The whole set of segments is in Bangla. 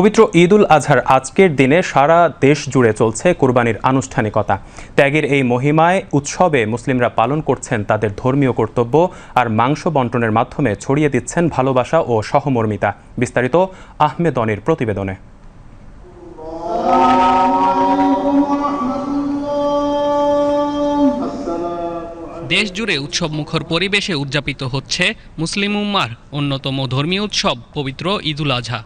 পবিত্র ঈদ উল আজহার আজকের দিনে সারা দেশ জুড়ে চলছে কোরবানির আনুষ্ঠানিকতা। ত্যাগের এই মহিমায় উৎসবে মুসলিমরা পালন করছেন তাদের ধর্মীয় কর্তব্য আর মাংস বন্টনের মাধ্যমে ছড়িয়ে দিচ্ছেন ভালোবাসা ও সহমর্মিতা। বিস্তারিত আহমেদ অনির প্রতিবেদনে। দেশ জুড়ে উৎসবমুখর পরিবেশে উদযাপিত হচ্ছে মুসলিম উম্মার অন্যতম ধর্মীয় উৎসব পবিত্র ঈদ উল আজহা।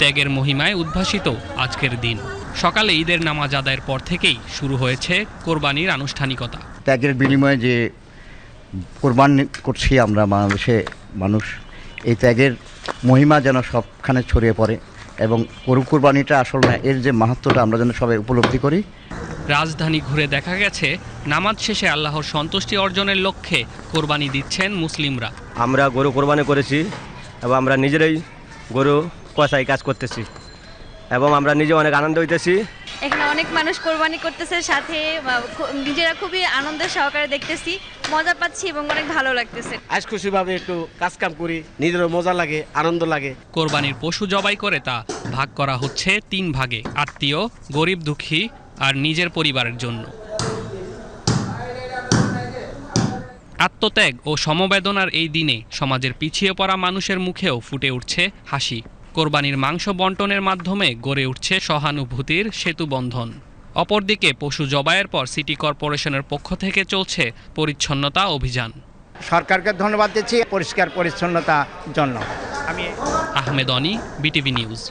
ত্যাগের মহিমায় উদ্ভাসিত আজকের দিন। সকালে ঈদের নামাজ আদায়ের পর থেকেই শুরু হয়েছে কোরবানির আনুষ্ঠানিকতা। ত্যাগের বিনিময়ে যে কোরবানি করছি আমরা বাংলাদেশে মানুষ, এই ত্যাগের মহিমা যেন সবখানে ছড়িয়ে পড়ে এবং গরু কোরবানিটা আসল না, এর যে মাহাত্ম্যটা আমরা যেন সবাই উপলব্ধি করি। রাজধানী ঘুরে দেখা গেছে নামাজ শেষে আল্লাহর সন্তুষ্টি অর্জনের লক্ষ্যে কোরবানি দিচ্ছেন মুসলিমরা। আমরা গরু কোরবানি করেছি এবং আমরা নিজেরাই গরু কষাই কাজ করতেছি এবং আমরা নিজে অনেক আনন্দ হইতেছি। এখানে অনেক মানুষ কোরবানি করতেছে, সাথে নিজেরা খুবই আনন্দের সহকারে দেখতেছি, মজা পাচ্ছি এবং অনেক ভালো লাগতেছে। আজ খুশিভাবে একটু কাজকাম করি, নিজেরও মজা লাগে, আনন্দ লাগে। কোরবানির পশু জবাই করে তা ভাগ করা হচ্ছে 3 ভাগে: আত্মীয়, গরিব দুঃখী আর নিজের পরিবারের জন্য। আত্মত্যাগ ও সমবেদনার এই দিনে সমাজের পিছিয়ে পড়া মানুষের মুখেও ফুটে উঠছে হাসি। কোরবানির মাংস বন্টনের মাধ্যমে গড়ে উঠছে সহানুভূতির সেতুবন্ধন। অপরদিকে পশু জবাইয়ের পর সিটি কর্পোরেশনের পক্ষ থেকে চলছে পরিচ্ছন্নতা অভিযান। সরকারকে ধন্যবাদ দিচ্ছি পরিষ্কার পরিচ্ছন্নতার জন্য। আহমেদ অনি, বিটিভি নিউজ।